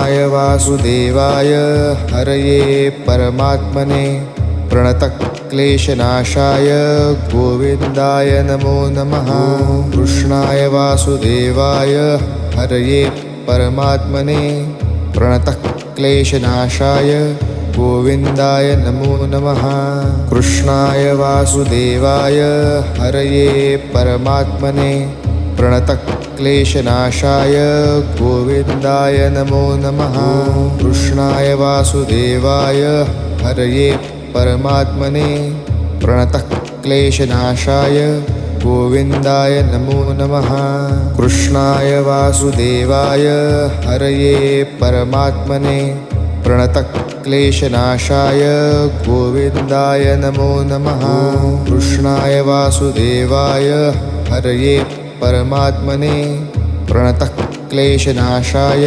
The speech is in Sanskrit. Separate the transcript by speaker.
Speaker 1: कृष्णाय वासुदेवाय हरये परमात्मने प्रणतक्लेशनाशाय गोविन्दाय नमो नमः। कृष्णाय वासुदेवाय हरये परमात्मने प्रणतक्लेशनाशाय गोविन्दाय नमो नमः। कृष्णाय वासुदेवाय हरये परमात्मने प्रणतक्लेशनाशाय गोविन्दाय नमो नमः। कृष्णाय वासुदेवाय हरये परमात्मने प्रणतक्लेशनाशाय गोविन्दाय नमो नमः। कृष्णाय वासुदेवाय हरये परमात्मने प्रणतक्लेशनाशाय गोविन्दाय नमो नमः। कृष्णाय वासुदेवाय हरये परमात्मने प्रणतक्लेशनाशाय